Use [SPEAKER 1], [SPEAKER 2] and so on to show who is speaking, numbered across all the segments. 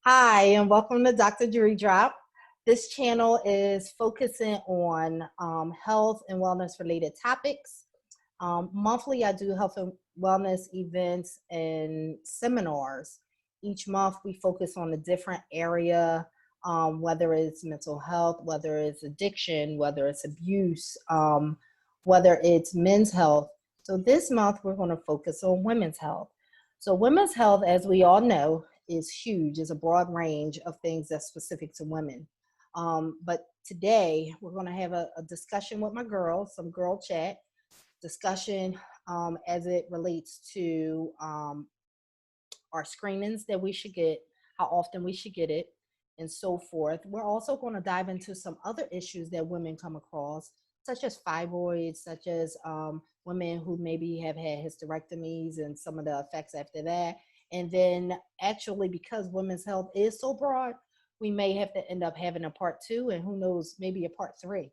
[SPEAKER 1] Hi, and welcome to Dr. Dreedrop. This channel is focusing on health and wellness related topics. Monthly, I do health and wellness events and seminars. Each month, we focus on a different area, whether it's mental health, whether it's addiction, whether it's abuse, whether it's men's health. So this month, we're going to focus on women's health. So women's health, as we all know, is huge. It's a broad range of things that's specific to women. But today, we're going to have a discussion with my girls, some girl chat discussion as it relates to our screenings that we should get, how often we should get it, and so forth. We're also going to dive into some other issues that women come across, such as fibroids, such as women who maybe have had hysterectomies and some of the effects after that. And then actually, because women's health is so broad, we may have to end up having a part 2, and who knows, maybe a part 3.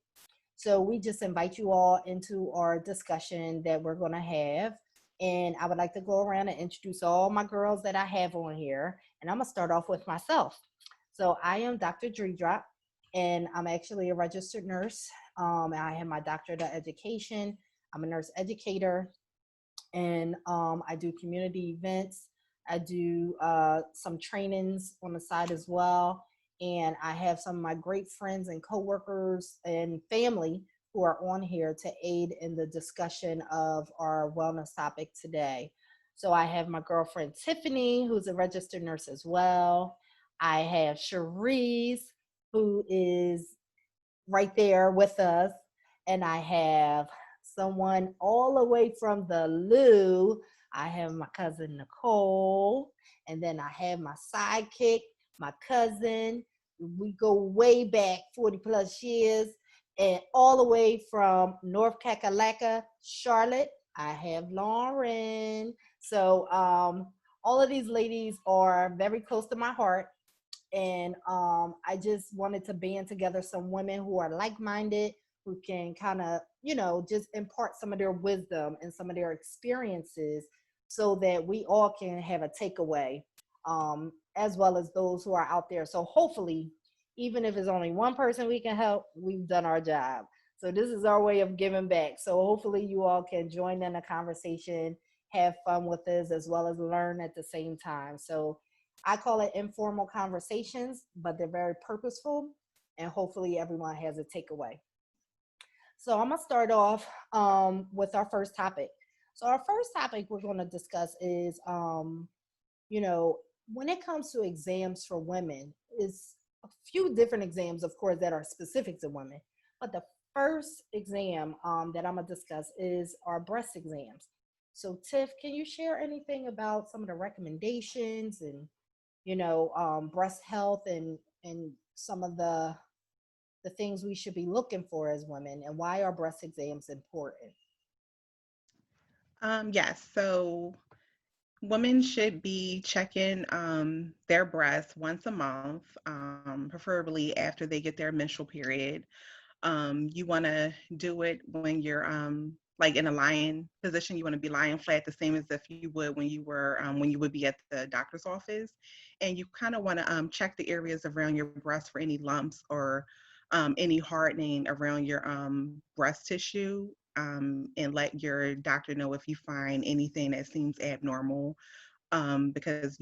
[SPEAKER 1] So we just invite you all into our discussion that we're going to have. And I would like to go around and introduce all my girls that I have on here. And I'm going to start off with myself. So I am Dr. Dreedrop, and I'm actually a registered nurse. I have my doctorate of education. I'm a nurse educator, and I do community events. I do some trainings on the side as well. And I have some of my great friends and coworkers and family who are on here to aid in the discussion of our wellness topic today. So I have my girlfriend Tiffany, who's a registered nurse as well. I have Cherise, who is right there with us. And I have someone all the way from the Lou. I have my cousin Nicole. And then I have my sidekick, my cousin. We go way back 40 plus years, and all the way from North Kakalaka, Charlotte, I have Lauren. So all of these ladies are very close to my heart. And I just wanted to band together some women who are like-minded, who can kind of, just impart some of their wisdom and some of their experiences so that we all can have a takeaway, as well as those who are out there. So hopefully, even if it's only one person we can help, we've done our job. So this is our way of giving back. So hopefully you all can join in the conversation, have fun with us, as well as learn at the same time. So I call it informal conversations, but they're very purposeful, and hopefully everyone has a takeaway. So I'm gonna start off with our first topic. So our first topic we're gonna discuss is, when it comes to exams for women, is a few different exams, of course, that are specific to women. But the first exam that I'm gonna discuss is our breast exams. So Tiff, can you share anything about some of the recommendations and breast health and some of the things we should be looking for as women, and why are breast exams important?
[SPEAKER 2] Yes, so women should be checking their breasts once a month, preferably after they get their menstrual period. You want to do it when you're like in a lying position. You want to be lying flat, the same as if you would when you would be at the doctor's office. And you kind of want to check the areas around your breast for any lumps or any hardening around your breast tissue. And let your doctor know if you find anything that seems abnormal, because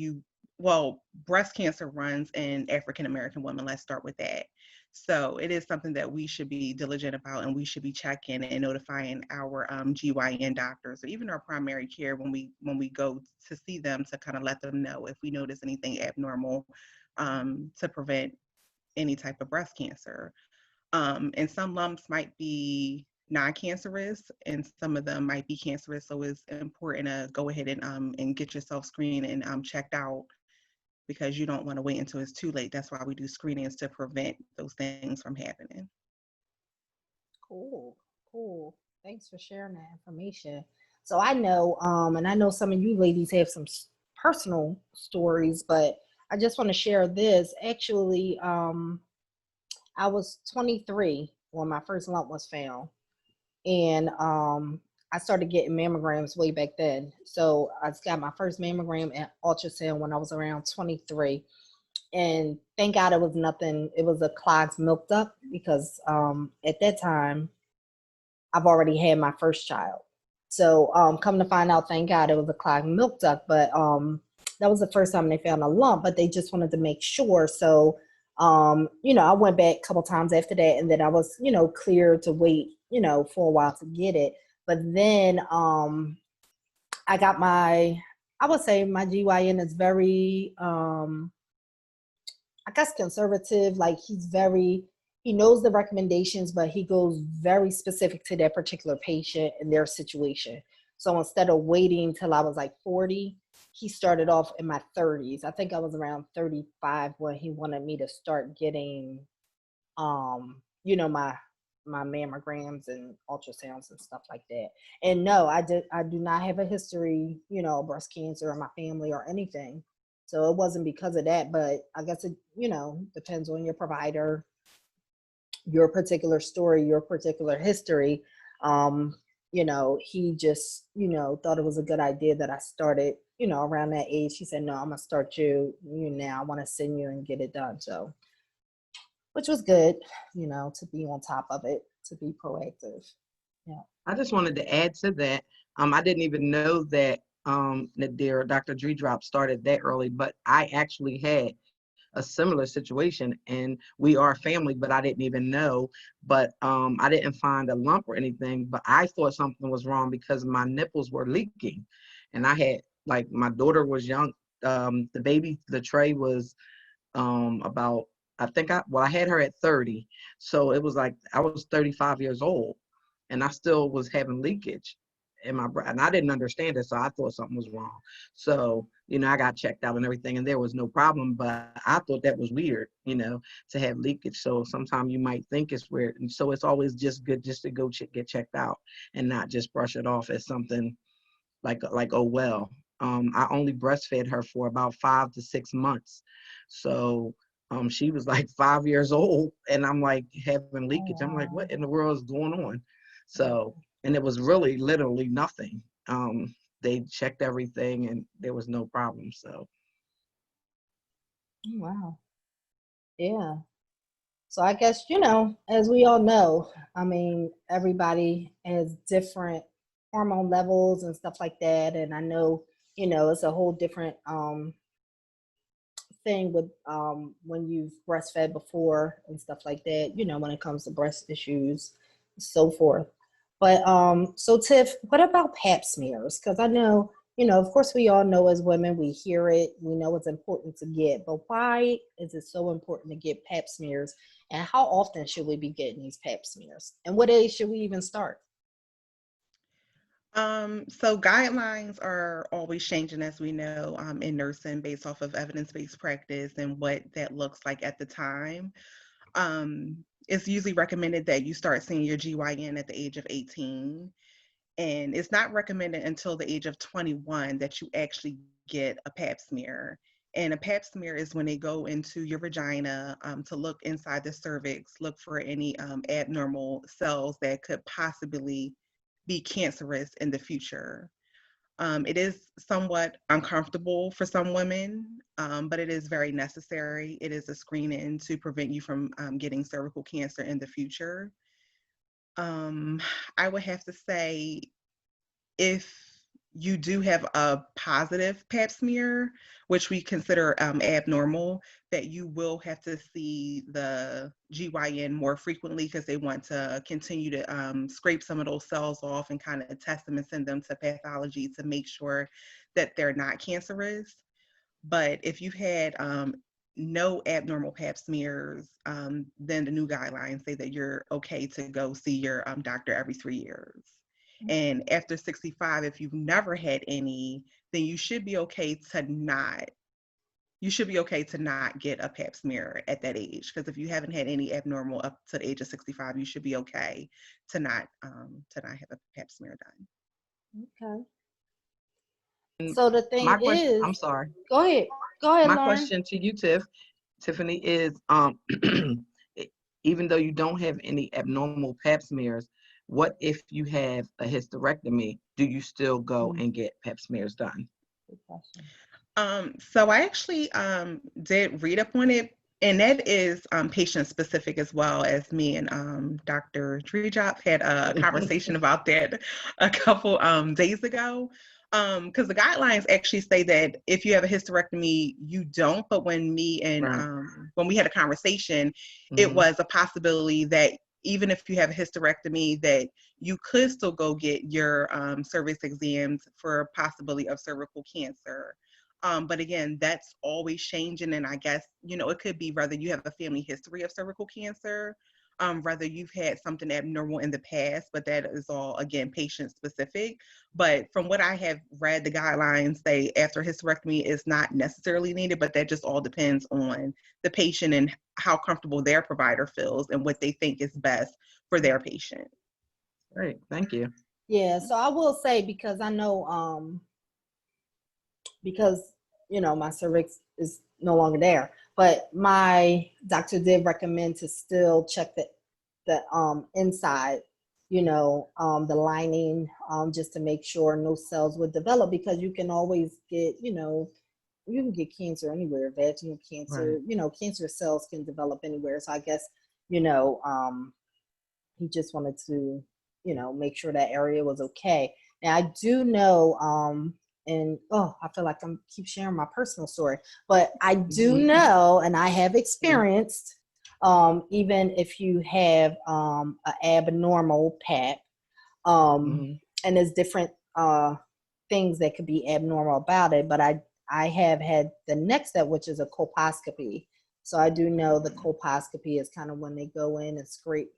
[SPEAKER 2] breast cancer runs in African American women. Let's start with that. So it is something that we should be diligent about, and we should be checking and notifying our GYN doctors or even our primary care when we go to see them, to kind of let them know if we notice anything abnormal, to prevent any type of breast cancer. And some lumps might be non-cancerous and some of them might be cancerous. So it's important to go ahead and get yourself screened and checked out, because you don't want to wait until it's too late. That's why we do screenings, to prevent those things from happening.
[SPEAKER 1] Cool. Thanks for sharing that information. So I know, and I know some of you ladies have some personal stories, but I just want to share this. Actually, I was 23 when my first lump was found, and I started getting mammograms way back then. So I got my first mammogram and ultrasound when I was around 23. And thank God it was nothing. It was a clogged milk duct because at that time I've already had my first child. So come to find out, thank God it was a clogged milk duct. But that was the first time they found a lump. But they just wanted to make sure. So I went back a couple times after that, and then I was clear to wait for a while to get it. But then I got I would say my GYN is very I guess conservative. Like he knows the recommendations, but he goes very specific to that particular patient and their situation. So instead of waiting till I was like 40, he started off in my 30s. I think I was around 35 when he wanted me to start getting, my mammograms and ultrasounds and stuff like that. And no, I do not have a history, of breast cancer in my family or anything. So it wasn't because of that, but I guess it, depends on your provider, your particular story, your particular history. He just, thought it was a good idea that I started, around that age. He said, no, I'm gonna start you now. I want to send you and get it done. So, which was good, to be on top of it, to be proactive. Yeah.
[SPEAKER 3] I just wanted to add to that. I didn't even know that Nadir, Dr. Dreedrop started that early, but I actually had a similar situation, and we are family, but I didn't even know. But I didn't find a lump or anything, but I thought something was wrong because my nipples were leaking. And I had, like, my daughter was young. The tray was about, I had her at 30. So it was like I was 35 years old, and I still was having leakage in my breast, and I didn't understand it, so I thought something was wrong. So, I got checked out and everything, and there was no problem, but I thought that was weird, to have leakage. So sometimes you might think it's weird, and so it's always just good just to go get checked out and not just brush it off as something like oh well. I only breastfed her for about 5 to 6 months, so she was like 5 years old, and I'm like having leakage. I'm like, what in the world is going on? So, and it was really literally nothing. They checked everything and there was no problem. So.
[SPEAKER 1] Wow. Yeah. So I guess, as we all know, I mean, everybody has different hormone levels and stuff like that. And I know, it's a whole different thing with when you've breastfed before and stuff like that, when it comes to breast issues, so forth. But so Tiff, what about Pap smears? Because I know, of course we all know as women, we hear it, we know it's important to get, but why is it so important to get Pap smears? And how often should we be getting these Pap smears? And what age should we even start?
[SPEAKER 2] So guidelines are always changing, as we know, in nursing based off of evidence-based practice and what that looks like at the time. It's usually recommended that you start seeing your GYN at the age of 18. And it's not recommended until the age of 21 that you actually get a Pap smear. And a Pap smear is when they go into your vagina to look inside the cervix, look for any abnormal cells that could possibly be cancerous in the future. It is somewhat uncomfortable for some women, but it is very necessary. It is a screening to prevent you from getting cervical cancer in the future. I would have to say, if you do have a positive Pap smear, which we consider abnormal, that you will have to see the GYN more frequently because they want to continue to scrape some of those cells off and kind of test them and send them to pathology to make sure that they're not cancerous. But if you've had no abnormal Pap smears, then the new guidelines say that you're okay to go see your doctor every 3 years. And after 65, if you've never had any, then you should be okay to not get a Pap smear at that age. Because if you haven't had any abnormal up to the age of 65, you should be okay to not have a Pap smear done.
[SPEAKER 1] Okay.
[SPEAKER 3] And
[SPEAKER 1] So the thing
[SPEAKER 3] my question,
[SPEAKER 1] is,
[SPEAKER 3] I'm sorry.
[SPEAKER 1] go ahead. Go ahead,
[SPEAKER 3] My
[SPEAKER 1] Lauren.
[SPEAKER 3] question to you, Tiffany, is even though you don't have any abnormal Pap smears, what if you have a hysterectomy? Do you still go and get Pap smears done?
[SPEAKER 1] Good question.
[SPEAKER 2] So I actually did read up on it, and that is patient specific as well. As me and Dr. Dreedrop had a conversation about that a couple days ago. Because the guidelines actually say that if you have a hysterectomy, you don't. But when me and
[SPEAKER 3] Right.
[SPEAKER 2] when we had a conversation, it was a possibility that even if you have a hysterectomy, that you could still go get your cervix exams for a possibility of cervical cancer. But again, that's always changing. And I guess, it could be whether you have a family history of cervical cancer, whether you've had something abnormal in the past, but that is all, again, patient specific. But from what I have read, the guidelines say after hysterectomy is not necessarily needed, but that just all depends on the patient and how comfortable their provider feels and what they think is best for their patient.
[SPEAKER 3] Great, thank you.
[SPEAKER 1] Yeah, so I will say, because I know, because my cervix is no longer there, but my doctor did recommend to still check the inside, the lining, just to make sure no cells would develop, because you can always get, you can get cancer anywhere, vaginal cancer,
[SPEAKER 3] Right.
[SPEAKER 1] Cancer cells can develop anywhere. So I guess, he just wanted to, make sure that area was okay. Now I do know, and I feel like I'm keep sharing my personal story, but I do know, and I have experienced, even if you have an abnormal Pap, and there's different things that could be abnormal about it, but I have had the next step, which is a colposcopy. So I do know the colposcopy is kind of when they go in and scrape,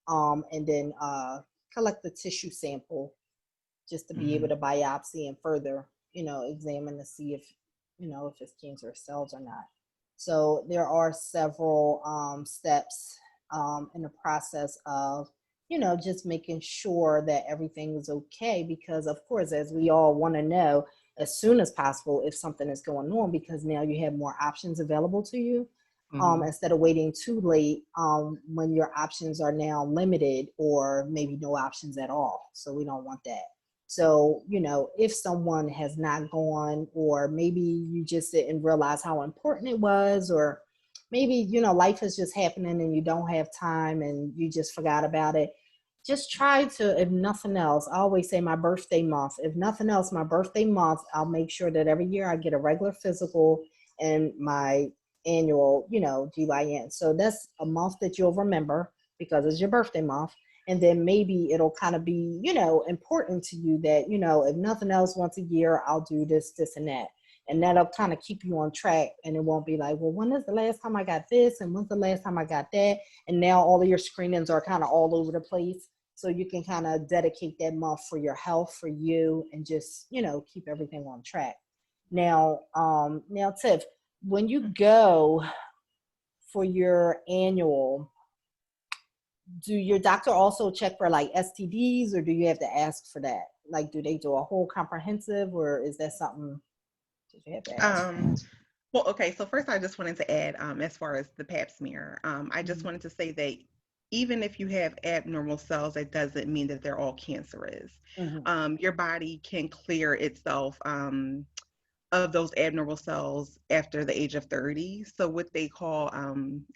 [SPEAKER 1] and then collect the tissue sample, just to be able to biopsy and further, examine to see if, if it's cancerous cells or not. So there are several steps in the process of, just making sure that everything is okay, because of course, as we all want to know as soon as possible if something is going on, because now you have more options available to you. Instead of waiting too late, when your options are now limited or maybe no options at all. So we don't want that. So, if someone has not gone, or maybe you just didn't realize how important it was, or maybe, life is just happening and you don't have time and you just forgot about it, just try to, if nothing else, I always say my birthday month, if nothing else, my birthday month, I'll make sure that every year I get a regular physical and my annual, GYN. So that's a month that you'll remember because it's your birthday month. And then maybe it'll kind of be, important to you that, if nothing else, once a year, I'll do this, this, and that. And that'll kind of keep you on track. And it won't be like, well, when is the last time I got this? And when's the last time I got that? And now all of your screenings are kind of all over the place. So you can kind of dedicate that month for your health, for you, and just, keep everything on track. Now, Tiff, when you go for your annual, do your doctor also check for like STDs, or do you have to ask for that? Like, do they do a whole comprehensive, or is that something that you have to ask?
[SPEAKER 2] Well, okay. So first, I just wanted to add, as far as the Pap smear, I just wanted to say that even if you have abnormal cells, that doesn't mean that they're all cancerous. Your body can clear itself of those abnormal cells after the age of 30. So what they call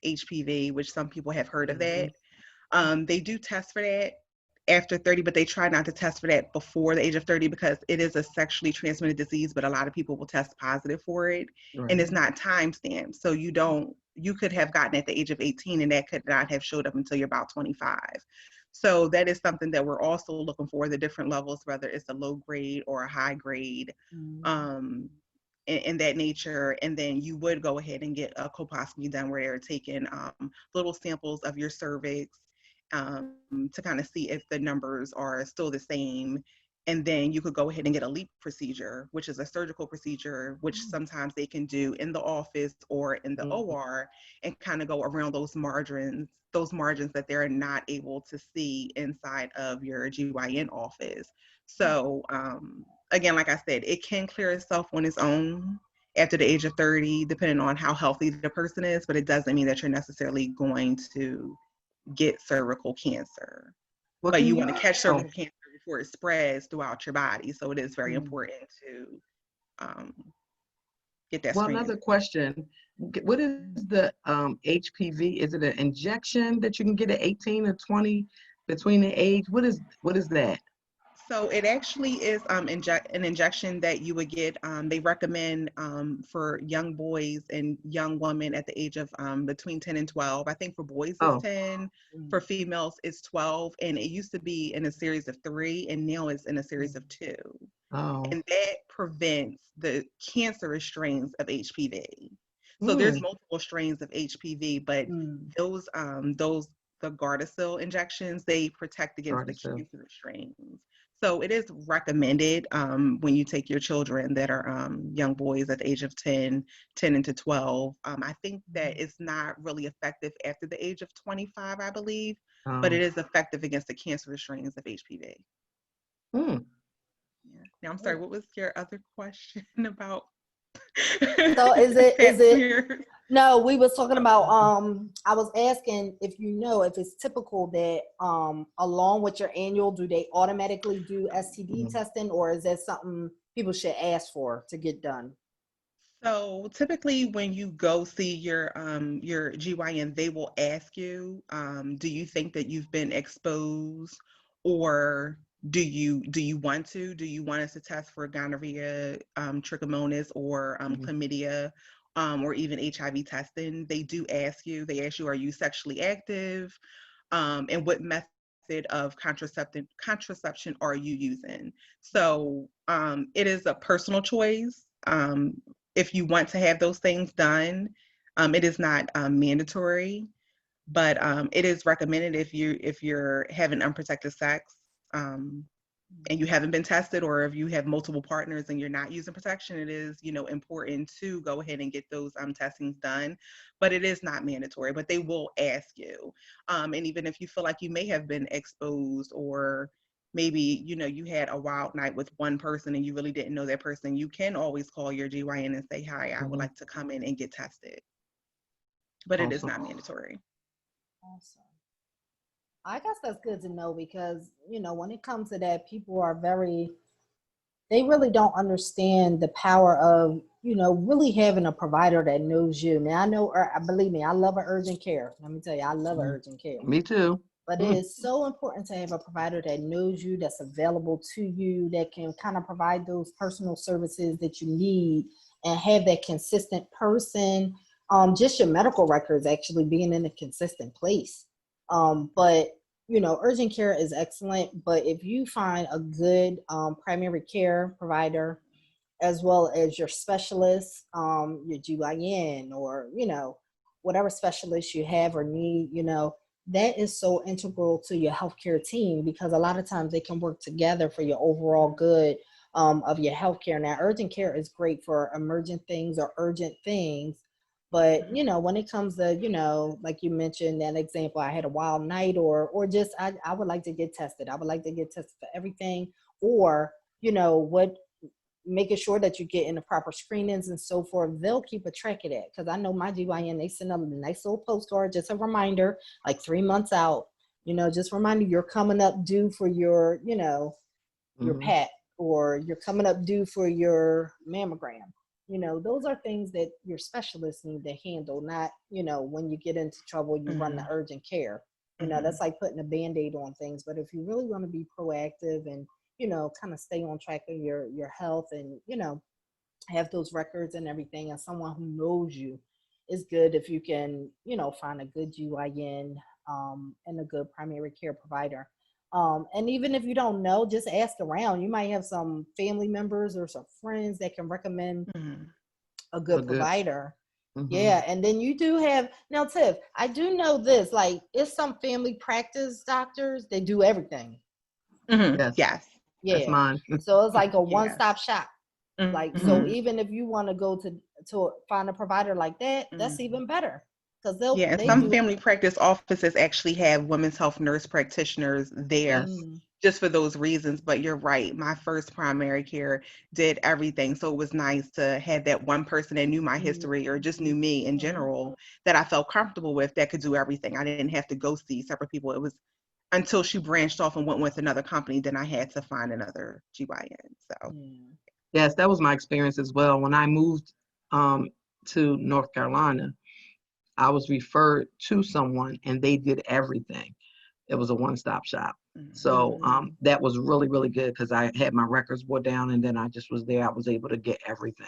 [SPEAKER 2] HPV, which some people have heard of that, they do test for that after 30, but they try not to test for that before the age of 30 because it is a sexually transmitted disease, but a lot of people will test positive for it. And it's not time stamped. So you could have gotten at the age of 18 and that could not have showed up until you're about 25. So that is something that we're also looking for, the different levels, whether it's a low grade or a high grade, in that nature. And then you would go ahead and get a colposcopy done where they're taking little samples of your cervix, to kind of see if the numbers are still the same. And then you could go ahead and get a LEAP procedure, which is a surgical procedure, which sometimes they can do in the office or in the OR, and kind of go around those margins that they're not able to see inside of your GYN office. So again, like I said, it can clear itself on its own after the age of 30, depending on how healthy the person is, but it doesn't mean that you're necessarily going to get cervical cancer. But you want to catch cervical cancer before it spreads throughout your body. So it is very important to get that
[SPEAKER 3] Well,
[SPEAKER 2] screening.
[SPEAKER 3] another question. What is the HPV? Is it an injection that you can get at 18 or 20 between the age? What is that?
[SPEAKER 2] So it actually is an injection that you would get. They recommend for young boys and young women at the age of between 10 and 12. I think for boys it's
[SPEAKER 3] Oh,
[SPEAKER 2] 10, for females it's 12, and it used to be in a series of 3, and now it's in a series of 2.
[SPEAKER 3] oh.
[SPEAKER 2] And that prevents the cancerous strains of HPV. So there's
[SPEAKER 3] Hmm.
[SPEAKER 2] multiple strains of HPV, but those the Gardasil injections, they protect against the
[SPEAKER 3] Gardasil.
[SPEAKER 2] cancerous strains. So it is recommended when you take your children that are young boys at the age of 10 into 12. I think that it's not really effective after the age of 25, I believe, but
[SPEAKER 3] Oh.
[SPEAKER 2] it is effective against the cancerous strains of HPV.
[SPEAKER 3] Hmm.
[SPEAKER 2] Yeah. Now, I'm sorry, what was your other question about?
[SPEAKER 1] So is
[SPEAKER 2] Pap
[SPEAKER 1] it
[SPEAKER 2] smears?
[SPEAKER 1] no, we was talking about I was asking if you know if it's typical that along with your annual, do they automatically do STD testing, or is that something people should ask for to get done?
[SPEAKER 2] So typically when you go see your GYN, they will ask you, do you think that you've been exposed, or do you want to? Do you want us to test for gonorrhea, trichomonas, or chlamydia, or even HIV testing? They do ask you. They ask you, are you sexually active? And what method of contraception are you using? So it is a personal choice. If you want to have those things done, it is not mandatory, but it is recommended if you're having unprotected sex, and you haven't been tested, or if you have multiple partners and you're not using protection, it is, important to go ahead and get those testings done. But it is not mandatory, but they will ask you. And even if you feel like you may have been exposed, or maybe, you had a wild night with one person and you really didn't know that person, you can always call your GYN and say, hi, I would like to come in and get tested. But it is
[SPEAKER 3] Awesome.
[SPEAKER 2] not mandatory.
[SPEAKER 1] Awesome. I guess that's good to know because, when it comes to that, people are they really don't understand the power of, really having a provider that knows you. Now, I know, or believe me, I love an urgent care. Let me tell you, I love urgent care.
[SPEAKER 3] Me too.
[SPEAKER 1] But it is so important to have a provider that knows you, that's available to you, that can kind of provide those personal services that you need, and have that consistent person. Just your medical records actually being in a consistent place. But urgent care is excellent. But if you find a good primary care provider, as well as your specialist, your GYN, or whatever specialist you have or need, that is so integral to your healthcare team, because a lot of times they can work together for your overall good of your healthcare. Now, urgent care is great for emergent things or urgent things, but when it comes to like you mentioned that example, I had a wild night, or just I would like to get tested. I would like to get tested for everything, or what, making sure that you get in the proper screenings and so forth. They'll keep a track of that, because I know my GYN, they send a nice little postcard, just a reminder, like 3 months out, just reminder you're coming up due for your, your PAP, or you're coming up due for your mammogram. Those are things that your specialists need to handle, not, when you get into trouble, you run the urgent care. That's like putting a Band-Aid on things. But if you really want to be proactive and, kind of stay on track of your health, and, have those records and everything, and someone who knows you, is good if you can, find a good GYN and a good primary care provider. And even if you don't know, just ask around. You might have some family members or some friends that can recommend a good provider. Yeah, and then you do have, now Tiff, I do know this, like, it's some family practice doctors, they do everything.
[SPEAKER 3] Yes.
[SPEAKER 2] Yes.
[SPEAKER 1] Yeah.
[SPEAKER 3] That's mine.
[SPEAKER 1] So it's like a one-stop shop. Like, so
[SPEAKER 3] Mhm.
[SPEAKER 1] even if you want to go to find a provider like that, that's even better, because
[SPEAKER 2] Yeah, and
[SPEAKER 1] they
[SPEAKER 2] some
[SPEAKER 1] do.
[SPEAKER 2] family practice offices actually have women's health nurse practitioners there
[SPEAKER 3] Yes.
[SPEAKER 2] just for those reasons. But you're right, my first primary care did everything. So it was nice to have that one person that knew my history, or just knew me in general, that I felt comfortable with, that could do everything. I didn't have to go see separate people. It was until she branched off and went with another company, then I had to find another GYN. So
[SPEAKER 3] Yes, that was my experience as well. When I moved to North Carolina, I was referred to someone and they did everything. It was a one-stop shop. So that was really, really good because I had my records brought down and then I just was there. I was able to get everything.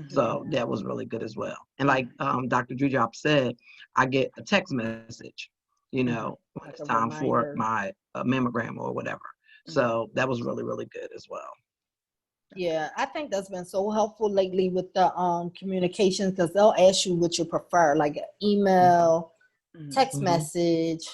[SPEAKER 3] So that was really good as well. And like Dr. Dreedrop said, I get a text message, you know, when
[SPEAKER 1] Like
[SPEAKER 3] it's
[SPEAKER 1] a
[SPEAKER 3] time for
[SPEAKER 1] reminder.
[SPEAKER 3] my mammogram or whatever. So that was really, really good as well.
[SPEAKER 1] Yeah, I think that's been so helpful lately with the communications, because they'll ask you what you prefer, like email, text message,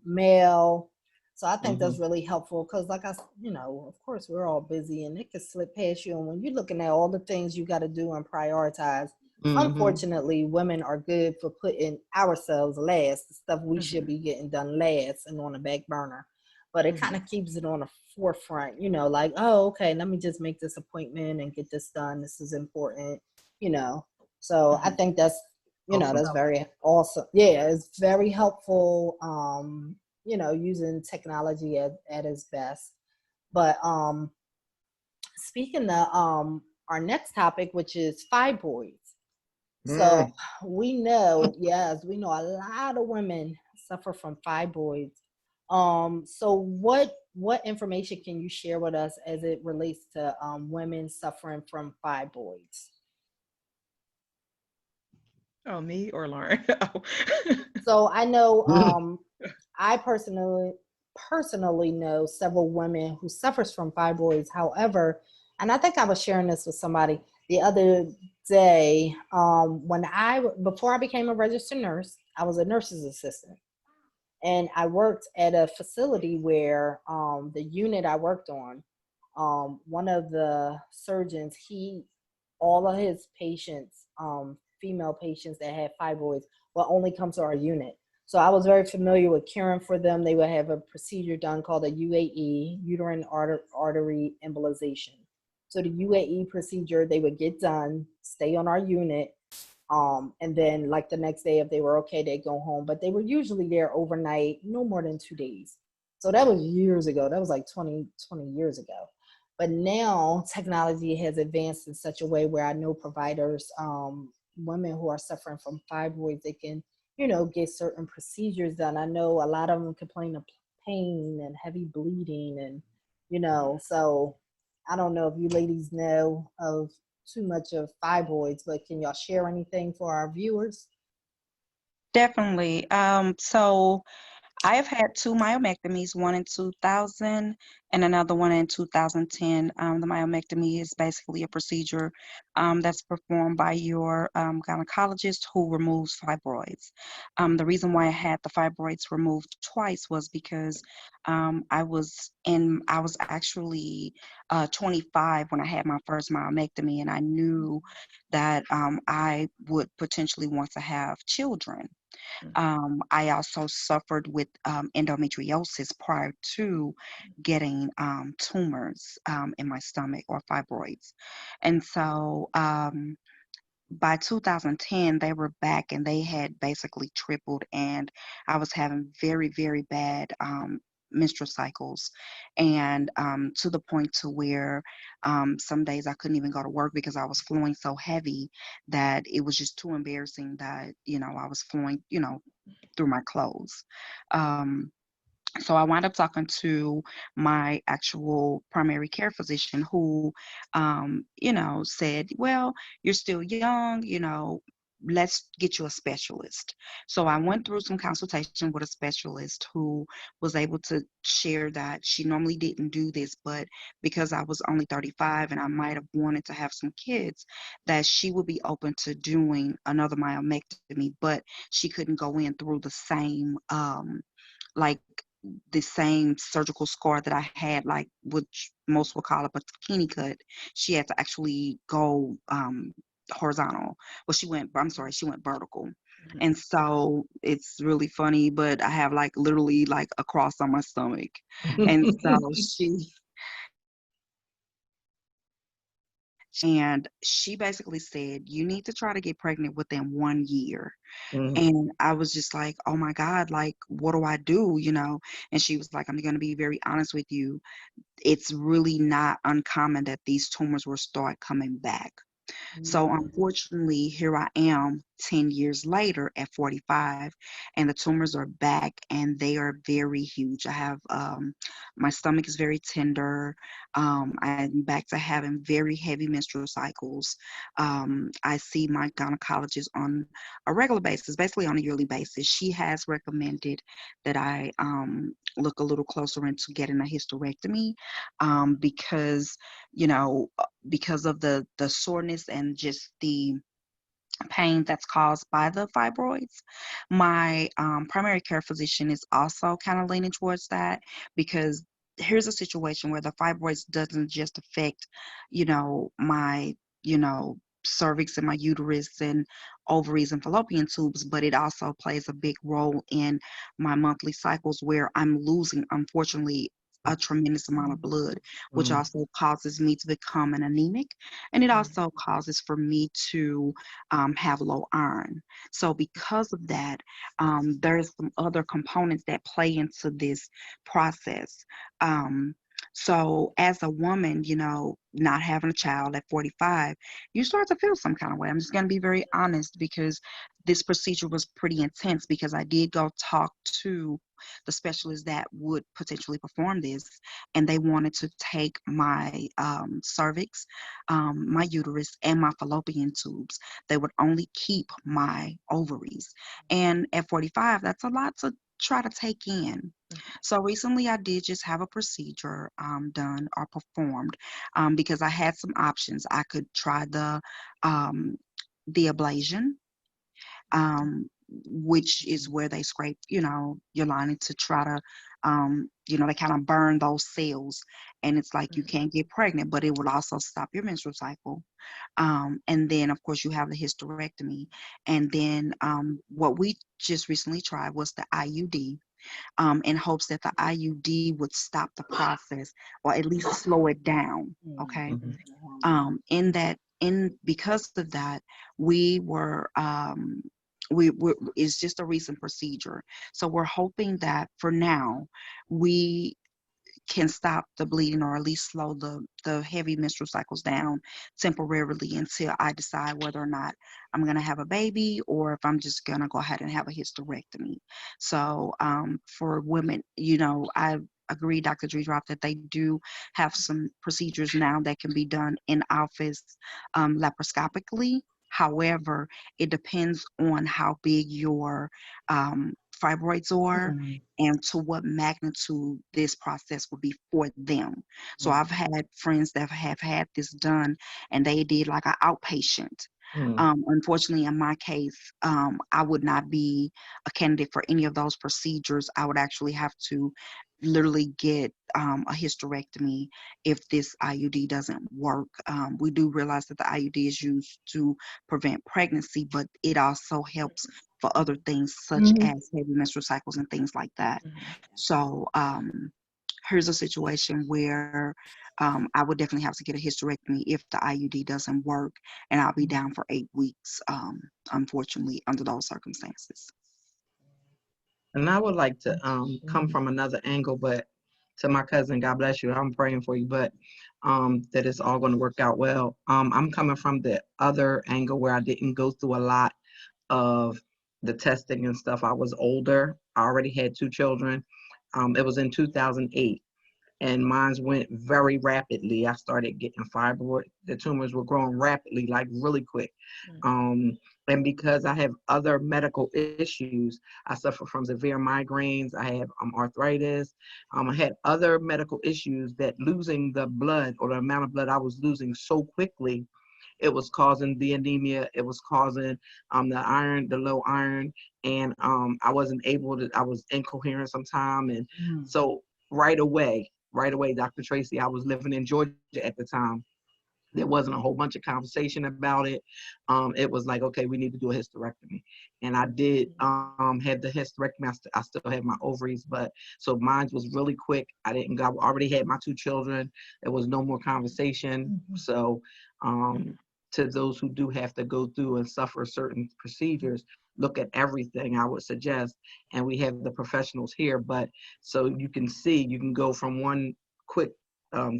[SPEAKER 1] mail. So I think that's really helpful because, like you know, of course we're all busy and it can slip past you. And when you're looking at all the things you got to do and prioritize, unfortunately, women are good for putting ourselves last, the stuff we should be getting done last and on the back burner. But it kind of keeps it on the forefront, you know, like, oh, okay, let me just make this appointment and get this done. This is important, you know. So I think that's, you know,
[SPEAKER 3] Awesome.
[SPEAKER 1] that's very awesome. Yeah, it's very helpful, you know, using technology at its best. But speaking of our next topic, which is fibroids. So we know, yes, we know a lot of women suffer from fibroids. So what information can you share with us as it relates to women suffering from fibroids?
[SPEAKER 2] Oh, me or Lauren? Oh.
[SPEAKER 1] So I know I personally know several women who suffers from fibroids. However, and I think I was sharing this with somebody the other day, before I became a registered nurse, I was a nurse's assistant. And I worked at a facility where the unit I worked on, one of the surgeons, all of his patients, female patients that had fibroids, will only come to our unit. So I was very familiar with caring for them. They would have a procedure done called a UAE, uterine artery embolization. So the UAE procedure, they would get done, stay on our unit, and then like the next day, if they were okay, they'd go home. But they were usually there overnight, no more than 2 days. So that was years ago. That was like 20 years ago. But now technology has advanced in such a way where I know providers, women who are suffering from fibroids, they can, you know, get certain procedures done. I know a lot of them complain of pain and heavy bleeding, and, you know, so I don't know if you ladies know of too much of fibroids, but can y'all share anything for our viewers?
[SPEAKER 4] Definitely. So I have had two myomectomies, one in 2000 and another one in 2010. The myomectomy is basically a procedure that's performed by your gynecologist who removes fibroids. The reason why I had the fibroids removed twice was because I was actually 25 when I had my first myomectomy, and I knew that I would potentially want to have children. I also suffered with endometriosis prior to getting tumors in my stomach, or fibroids. And so by 2010, they were back and they had basically tripled, and I was having very, very bad menstrual cycles, and to the point to where some days I couldn't even go to work because I was flowing so heavy that it was just too embarrassing that, you know, I was flowing, you know, through my clothes. So I wound up talking to my actual primary care physician who, you know, said, well, you're still young, you know, let's get you a specialist. So I went through some consultation with a specialist who was able to share that she normally didn't do this, but because I was only 35 and I might have wanted to have some kids, that she would be open to doing another myomectomy, but she couldn't go in through the same, like the same surgical scar that I had, like which most would call a bikini cut. She had to actually go horizontal. Well, she went vertical. And so it's really funny, but I have like literally like a cross on my stomach. And so she basically said, you need to try to get pregnant within 1 year. And I was just like, oh my God, like, what do I do? You know? And she was like, I'm going to be very honest with you. It's really not uncommon that these tumors will start coming back. So unfortunately, here I am 10 years later at 45, and the tumors are back and they are very huge. I have, my stomach is very tender. I'm back to having very heavy menstrual cycles. I see my gynecologist on a regular basis, basically on a yearly basis. She has recommended that I look a little closer into getting a hysterectomy, because, you know, because of the soreness and just the pain that's caused by the fibroids. My primary care physician is also kind of leaning towards that, because here's a situation where the fibroids doesn't just affect, my, cervix and my uterus and ovaries and fallopian tubes, but it also plays a big role in my monthly cycles, where I'm losing, unfortunately, a tremendous amount of blood, which also causes me to become an anemic, and it also causes for me to have low iron. So because of that, there's some other components that play into this process. So as a woman, not having a child at 45, you start to feel some kind of way. I'm just going to be very honest, because this procedure was pretty intense, because I did go talk to the specialist that would potentially perform this, and they wanted to take my cervix, my uterus, and my fallopian tubes. They would only keep my ovaries. And at 45, that's a lot to try to take in. So recently I did just have a procedure done or performed, because I had some options. I could try the ablation, which is where they scrape, your lining to try to, they kind of burn those cells, and it's like you can't get pregnant, but it would also stop your menstrual cycle. And then, of course, you have the hysterectomy. And then what we just recently tried was the IUD, in hopes that the IUD would stop the process, or at least slow it down. Okay. Because of that, we were, it's just a recent procedure. So we're hoping that for now, we can stop the bleeding, or at least slow the heavy menstrual cycles down temporarily, until I decide whether or not I'm going to have a baby, or if I'm just going to go ahead and have a hysterectomy. So for women, I agree, Dr. Dreedrop, that they do have some procedures now that can be done in office laparoscopically. However, it depends on how big your fibroids are, and to what magnitude this process will be for them. So I've had friends that have had this done, and they did like an outpatient. Unfortunately, in my case, I would not be a candidate for any of those procedures. I would actually have to literally get a hysterectomy if this IUD doesn't work. We do realize that the IUD is used to prevent pregnancy, but it also helps for other things, such as heavy menstrual cycles and things like that. So here's a situation where I would definitely have to get a hysterectomy if the IUD doesn't work, and I'll be down for 8 weeks, unfortunately, under those circumstances.
[SPEAKER 3] And I would like to come from another angle, but to my cousin, God bless you, I'm praying for you, but that it's all going to work out well. I'm coming from the other angle, where I didn't go through a lot of the testing and stuff. I was older. I already had 2 children. It was in 2008. And mine went very rapidly. I started getting fibroid. The tumors were growing rapidly, like really quick. And because I have other medical issues, I suffer from severe migraines. I have arthritis. I had other medical issues that losing the blood, or the amount of blood I was losing so quickly, it was causing the anemia. It was causing the low iron, and I wasn't able to. I was incoherent sometime, and so right away, Dr. Tracy, I was living in Georgia at the time. There wasn't a whole bunch of conversation about it. It was like, okay, we need to do a hysterectomy. And I did have the hysterectomy. I still have my ovaries, but so mine was really quick. I already had my 2 children. There was no more conversation. So to those who do have to go through and suffer certain procedures, look at everything, I would suggest. And we have the professionals here, but so you can see, you can go from one quick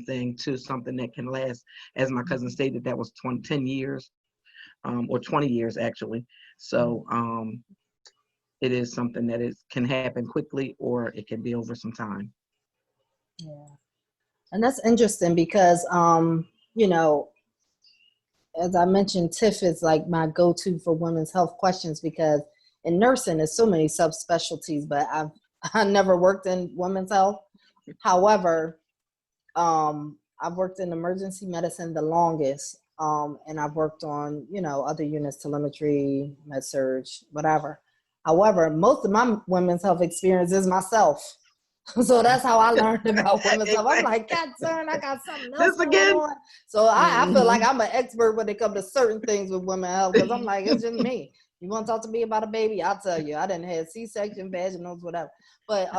[SPEAKER 3] thing to something that can last. As my cousin stated, that was 10 years, or 20 years actually. So it is something that can happen quickly, or it can be over some time.
[SPEAKER 1] Yeah. And that's interesting because, you know, as I mentioned, TIF is like my go-to for women's health questions, because in nursing there's so many subspecialties, but I never worked in women's health. However, I've worked in emergency medicine the longest, and I've worked on, you know, other units, telemetry, med surg, whatever. However, most of my women's health experience is myself. So that's how I learned about women's health. I'm like, God darn, I got something else going on. So I feel like I'm an expert when it comes to certain things with women's health, because I'm like, it's just me. You want to talk to me about a baby? I'll tell you. I didn't have C-section, vaginals, whatever. But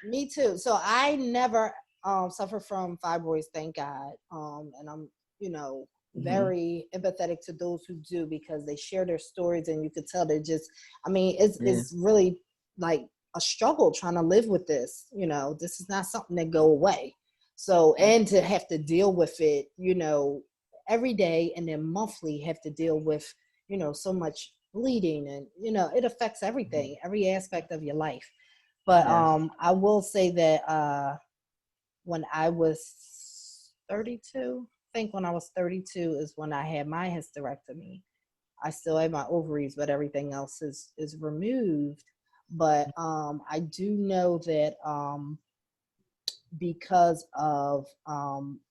[SPEAKER 1] me too. So I never suffer from fibroids, thank God. And I'm, you know, very empathetic to those who do, because they share their stories and you could tell they're just, I mean, it's really like a struggle trying to live with this. You know, this is not something that go away. So, and to have to deal with it, you know, every day, and then monthly have to deal with, you know, so much bleeding, and, you know, it affects everything, every aspect of your life. But I will say that when I was 32, I think when I was 32 is when I had my hysterectomy. I still have my ovaries, but everything else is removed. But I do know that because of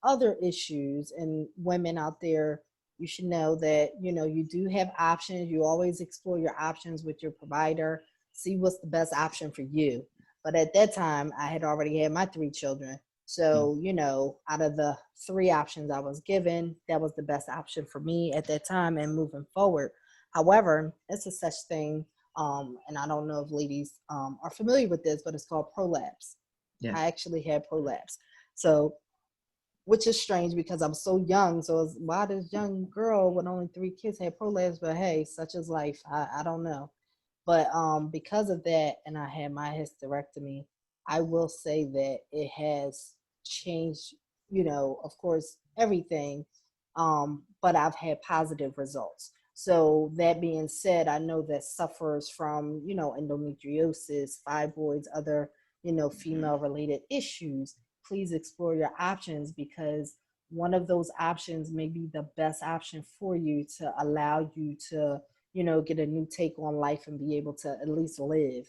[SPEAKER 1] other issues, and women out there, you should know that, you know, you do have options. You always explore your options with your provider, see what's the best option for you. But at that time, I had already had my 3 children. So, you know, out of the 3 options I was given, that was the best option for me at that time and moving forward. However, it's a such thing, and I don't know if ladies are familiar with this, but it's called prolapse.
[SPEAKER 3] Yes.
[SPEAKER 1] I actually had prolapse. So, which is strange because I'm so young. So why this young girl with only 3 kids had prolapse? But hey, such is life. I don't know. But because of that, and I had my hysterectomy, I will say that it has changed, you know, of course, everything. But I've had positive results. So that being said, I know that sufferers from, you know, endometriosis, fibroids, other, you know, female related issues, please explore your options, because one of those options may be the best option for you to allow you to, you know, get a new take on life and be able to at least live,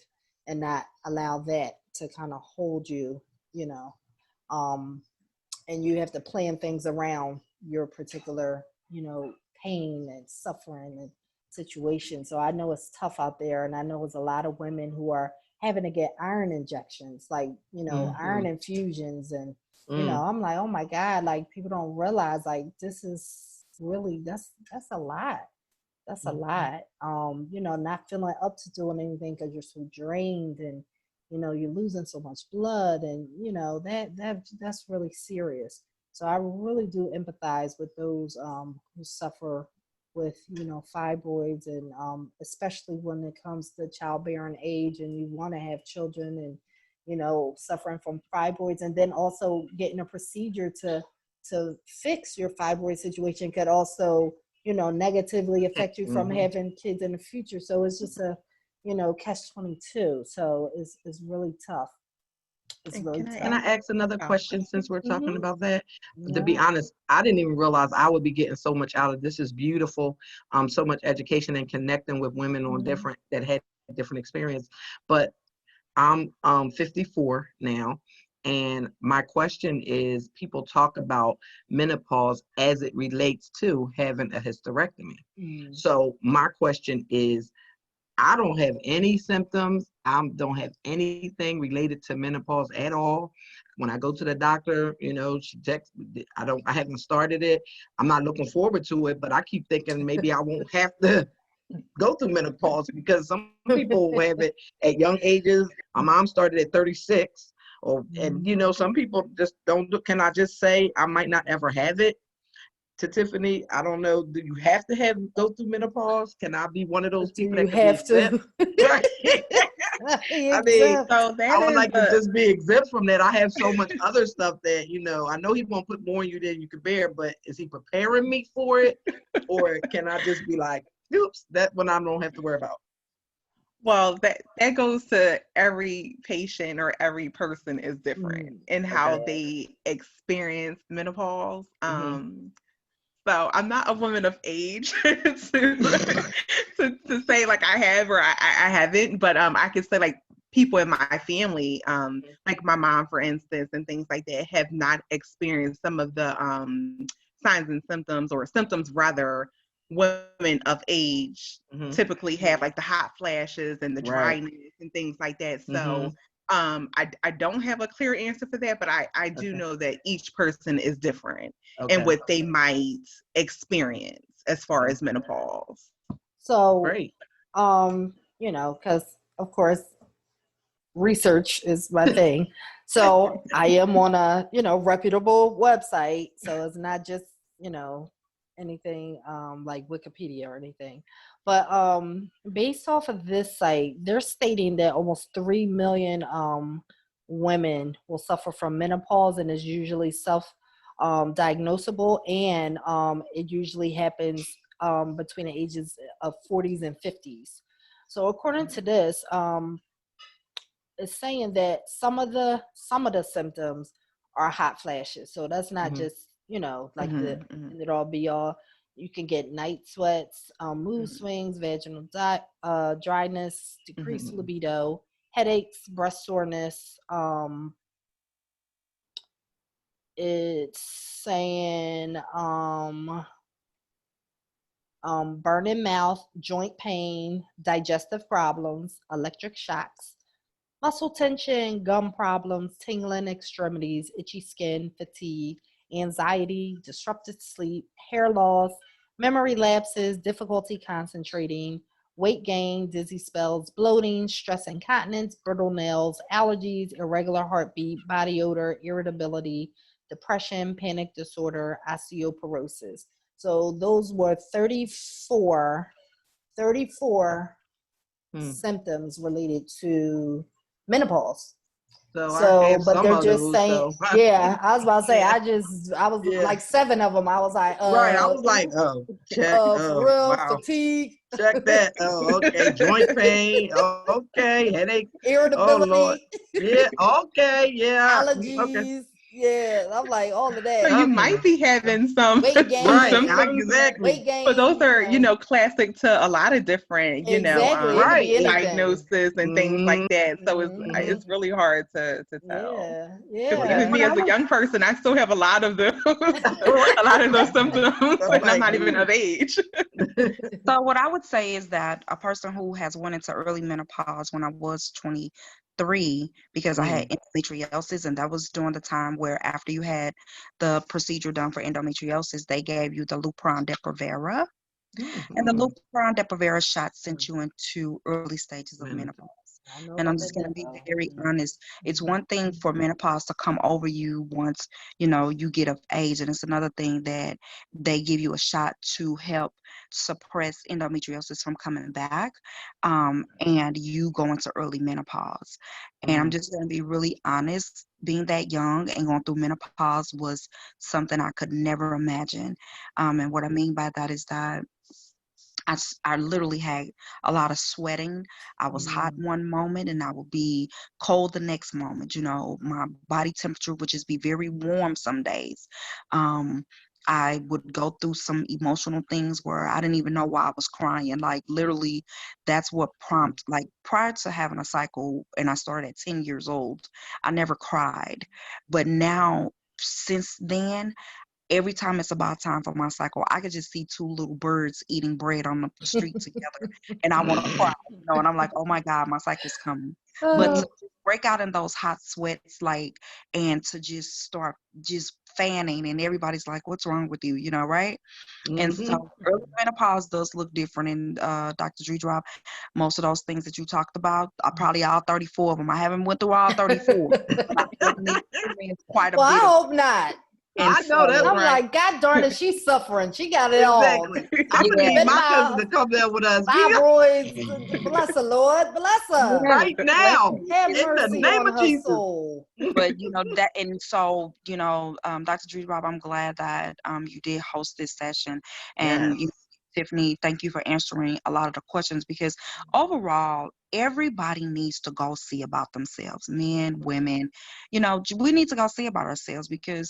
[SPEAKER 1] and not allow that to kind of hold you, you know. And you have to plan things around your particular, you know, pain and suffering and situation. So I know it's tough out there, and I know it's a lot of women who are having to get iron injections, like, you know, iron infusions. And, you know, I'm like, oh my God, like people don't realize, like, this is really, that's a lot. That's a lot. You know, not feeling up to doing anything because you're so drained, and, you know, you're losing so much blood, and, you know, that's really serious. So I really do empathize with those who suffer with, you know, fibroids, and especially when it comes to childbearing age and you want to have children, and, you know, suffering from fibroids, and then also getting a procedure to fix your fibroid situation could also, you know, negatively affect you from having kids in the future. So it's just a, you know, catch-22. So it's really tough. It's really tough.
[SPEAKER 3] Can I ask another question since we're talking about that? To be honest, I didn't even realize I would be getting so much out of this. Is beautiful. So much education and connecting with women on different, that had different experience. But I'm 54 now. And my question is, people talk about menopause as it relates to having a hysterectomy. So my question is, I don't have any symptoms. I don't have anything related to menopause at all. When I go to the doctor, you know, she texts, I haven't started it. I'm not looking forward to it, but I keep thinking maybe I won't have to go through menopause, because some people have it at young ages. My mom started at 36. And you know, some people just don't do. Can I just say I might not ever have it? To Tiffany, I don't know. Do you have to go through menopause? Can I be one of those people
[SPEAKER 1] that you have to?
[SPEAKER 3] I mean,
[SPEAKER 2] So that
[SPEAKER 3] I would
[SPEAKER 2] is
[SPEAKER 3] like to just be exempt from that. I have so much other stuff that, I know he won't put more on you than you can bear, but is he preparing me for it? Or can I just be like, oops, that one I don't have to worry about?
[SPEAKER 2] well, that goes to every patient or every person is different in how they experience menopause. So I'm not a woman of age to say like I have or I haven't, but I could say like people in my family, like my mom, for instance, and things like that, have not experienced some of the signs and symptoms, or symptoms rather, women of age typically have, like the hot flashes and the dryness and things like that. So I don't have a clear answer for that, but I do know that each person is different and what they might experience as far as menopause.
[SPEAKER 1] So, because of course, research is my thing. So I am on a, reputable website. So it's not just, anything like Wikipedia or anything. But based off of this site, they're stating that almost 3 million women will suffer from menopause, and is usually self-diagnosable, and it usually happens between the ages of 40s and 50s. So according to this, it's saying that some of the symptoms are hot flashes. So that's not just, like the end it all be all. You can get night sweats, mood swings, vaginal dryness, decreased libido, headaches, breast soreness. It's saying burning mouth, joint pain, digestive problems, electric shocks, muscle tension, gum problems, tingling extremities, itchy skin, fatigue, anxiety, disrupted sleep, hair loss, memory lapses, difficulty concentrating, weight gain, dizzy spells, bloating, stress incontinence, brittle nails, allergies, irregular heartbeat, body odor, irritability, depression, panic disorder, osteoporosis. So those were 34 symptoms related to menopause. So but they're just saying, yeah, I was about to say, I was like 7 of them. I was like,
[SPEAKER 3] I was like, check,
[SPEAKER 1] for real,
[SPEAKER 3] wow.
[SPEAKER 1] fatigue.
[SPEAKER 3] Check that. Okay. Joint pain. Okay. Headache.
[SPEAKER 1] Irritability.
[SPEAKER 3] Oh, Lord. Yeah. Okay. Yeah.
[SPEAKER 1] Allergies.
[SPEAKER 3] Okay.
[SPEAKER 1] Yeah. I'm like, all of that.
[SPEAKER 2] So you might be having some
[SPEAKER 1] weight gain.
[SPEAKER 2] symptoms.
[SPEAKER 3] Exactly.
[SPEAKER 1] Weight gain.
[SPEAKER 2] But those are, classic to a lot of different, diagnosis and things like that. So it's really hard to tell.
[SPEAKER 1] Yeah.
[SPEAKER 2] Even me as a young person, I still have a lot of those symptoms, and I'm not even of age.
[SPEAKER 4] So what I would say is that a person who has went into early menopause when I was 23, because I had endometriosis, and that was during the time where after you had the procedure done for endometriosis, they gave you the Lupron Depo-Provera, and the Lupron Depo-Provera shot sent you into early stages of menopause. And I'm just going to be very honest. It's one thing for menopause to come over you once, you get of age. And it's another thing that they give you a shot to help suppress endometriosis from coming back. And you go into early menopause. And I'm just going to be really honest. Being that young and going through menopause was something I could never imagine. And what I mean by that is that I literally had a lot of sweating. I was hot one moment and I would be cold the next moment. My body temperature would just be very warm some days. I would go through some emotional things where I didn't even know why I was crying. Like literally, that's what prompted, like prior to having a cycle, and I started at 10 years old, I never cried. But now, since then, every time it's about time for my cycle, I could just see 2 little birds eating bread on the street together, and I want to cry, and I'm like, oh my God, my cycle's coming. But to break out in those hot sweats, and to just start just fanning, and everybody's like, what's wrong with you, right? And so early menopause does look different. And Dr. Dreedrop, most of those things that you talked about, probably all 34 of them. I haven't went through all 34, but I experienced quite a bit.
[SPEAKER 1] I hope not.
[SPEAKER 4] And
[SPEAKER 3] I know that's
[SPEAKER 4] so,
[SPEAKER 1] I'm
[SPEAKER 3] right.
[SPEAKER 1] like, God darn it, she's suffering. She got it all.
[SPEAKER 3] Exactly. I'm gonna
[SPEAKER 4] yeah,
[SPEAKER 3] need my cousin to come there with us.
[SPEAKER 1] Fibroids, bless her, Lord, bless her.
[SPEAKER 4] yeah,
[SPEAKER 3] Right now,
[SPEAKER 1] Have
[SPEAKER 3] in the
[SPEAKER 1] mercy
[SPEAKER 3] name
[SPEAKER 1] on
[SPEAKER 3] of
[SPEAKER 1] her
[SPEAKER 3] Jesus.
[SPEAKER 1] soul.
[SPEAKER 4] but that, and so Dr. Dreedrop, I'm glad that you did host this session, and
[SPEAKER 3] Yes.
[SPEAKER 4] Tiffany, thank you for answering a lot of the questions, because overall everybody needs to go see about themselves, men, women. We need to go see about ourselves, because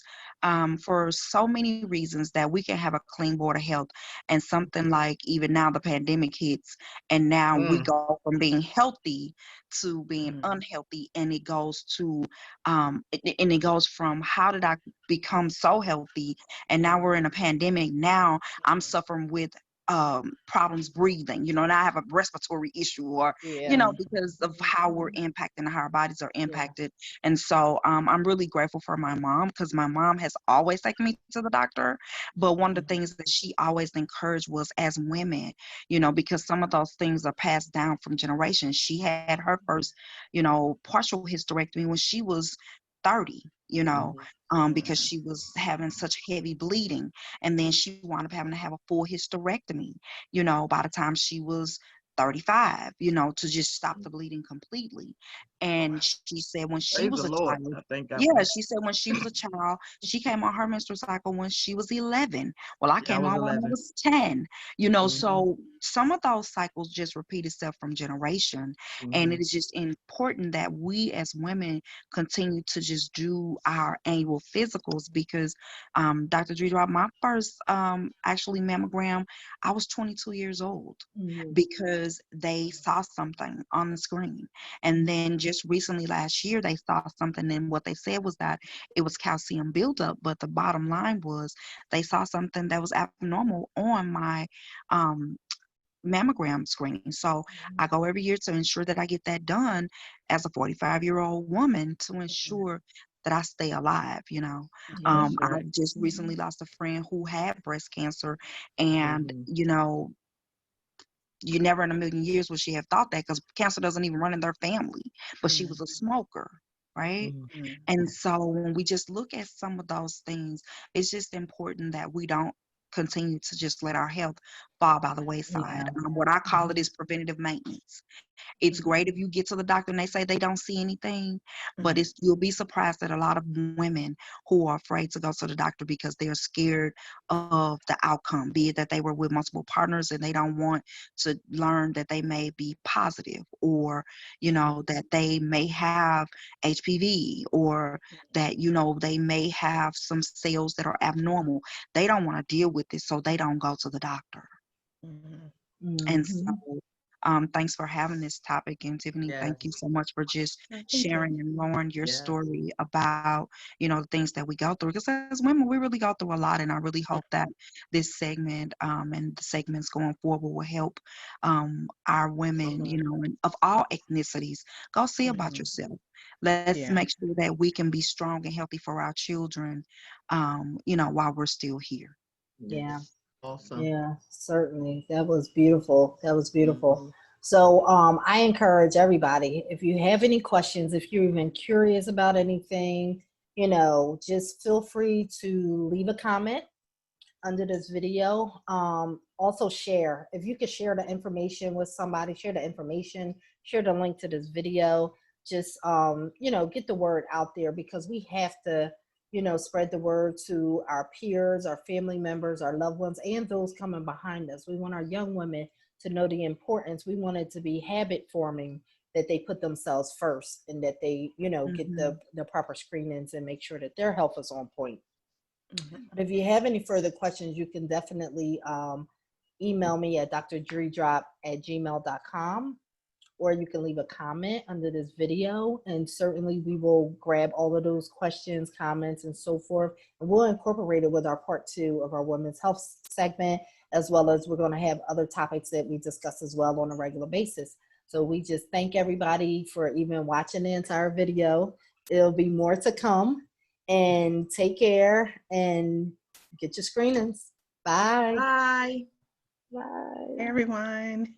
[SPEAKER 4] for so many reasons that we can have a clean board of health, and something like even now the pandemic hits, and now we
[SPEAKER 3] Mm.
[SPEAKER 4] go from being healthy to being
[SPEAKER 3] Mm.
[SPEAKER 4] unhealthy, and it goes to and it goes from how did I become so healthy, and now we're in a pandemic. Now I'm suffering with problems breathing, and I have a respiratory issue, or
[SPEAKER 1] Yeah.
[SPEAKER 4] because of how we're impacted and how our bodies are
[SPEAKER 1] Yeah.
[SPEAKER 4] impacted. And so I'm really grateful for my mom, because my mom has always taken me to the doctor. But one of the things that she always encouraged was, as women, because some of those things are passed down from generations. She had her first partial hysterectomy when she was 30, because she was having such heavy bleeding. And then she wound up having to have a full hysterectomy, by the time she was 35, to just stop the bleeding completely. And she said when she
[SPEAKER 3] Praise
[SPEAKER 4] was
[SPEAKER 3] the
[SPEAKER 4] a
[SPEAKER 3] Lord.
[SPEAKER 4] child,
[SPEAKER 3] I thank God for
[SPEAKER 4] yeah,
[SPEAKER 3] that.
[SPEAKER 4] she said when she was a child, she came on her menstrual cycle when she was 11. Well, I
[SPEAKER 3] I
[SPEAKER 4] came
[SPEAKER 3] was
[SPEAKER 4] on when I
[SPEAKER 3] 11.
[SPEAKER 4] was 10,
[SPEAKER 3] Mhm.
[SPEAKER 4] so some of those cycles just repeat itself from generation. And it
[SPEAKER 3] Mhm.
[SPEAKER 4] is just important that we as women continue to just do our annual physicals, because Dr. Dreedrop, my first actually mammogram, I was 22 years old,
[SPEAKER 1] Mhm.
[SPEAKER 4] because they saw something on the screen. And then just recently last year, they saw something, and what they said was that it was calcium buildup. But the bottom line was they saw something that was abnormal on my mammogram screen. So I go every year to ensure that I get that done as a 45-year-old woman, to ensure that I stay alive.
[SPEAKER 1] Yeah.
[SPEAKER 3] That's
[SPEAKER 4] I
[SPEAKER 3] right.
[SPEAKER 4] just recently lost a friend who had breast cancer, and
[SPEAKER 3] Mhm.
[SPEAKER 4] you never in a million years would she have thought that, because cancer doesn't even run in their family, but she was a smoker, right?
[SPEAKER 3] Mhm.
[SPEAKER 4] And so when we just look at some of those things, it's just important that we don't continue to just let our health fall by the wayside.
[SPEAKER 1] Yeah.
[SPEAKER 4] What I call it is preventative maintenance. It's great if you get to the doctor and they say they don't see anything, but you'll be surprised at a lot of women who are afraid to go to the doctor because they're scared of the outcome, be it that they were with multiple partners and they don't want to learn that they may be positive, or that they may have HPV, or that they may have some cells that are abnormal. They don't want to deal with it, so they don't go to the doctor. And
[SPEAKER 1] Mhm.
[SPEAKER 4] so thanks for having this topic. And Tiffany,
[SPEAKER 3] Yes.
[SPEAKER 4] thank you so much for just
[SPEAKER 2] Thank you.
[SPEAKER 4] sharing and Lauren your
[SPEAKER 3] Yes.
[SPEAKER 4] story about, the things that we go through. Because as women, we really go through a lot. And I really hope that this segment and the segments going forward will help our women, and of all ethnicities, go see about yourself. Let's
[SPEAKER 2] Yeah.
[SPEAKER 4] make sure that we can be strong and healthy for our children, while we're still here.
[SPEAKER 1] Yeah.
[SPEAKER 3] Yes. Awesome.
[SPEAKER 1] Yeah, certainly. That was beautiful. That was beautiful.
[SPEAKER 3] Mhm.
[SPEAKER 1] So I encourage everybody, if you have any questions, if you're even curious about anything, just feel free to leave a comment under this video. Also share. If you could share the information with somebody, share the information, share the link to this video. Just get the word out there, because we have to, spread the word to our peers, our family members, our loved ones, and those coming behind us. We want our young women to know the importance. We want it to be habit forming, that they put themselves first, and that they, get
[SPEAKER 4] Mhm.
[SPEAKER 1] the proper screenings and make sure that their health is on point.
[SPEAKER 2] Mhm.
[SPEAKER 1] But if you have any further questions, you can definitely email me at drdreedrop@gmail.com, or you can leave a comment under this video, and certainly we will grab all of those questions, comments, and so forth, and we'll incorporate it with our part 2 of our women's health segment, as well as we're going to have other topics that we discuss as well on a regular basis. So we just thank everybody for even watching the entire video. There'll be more to come, and take care and get your screenings. Bye.
[SPEAKER 3] Bye.
[SPEAKER 1] Bye.
[SPEAKER 2] Hey, everyone.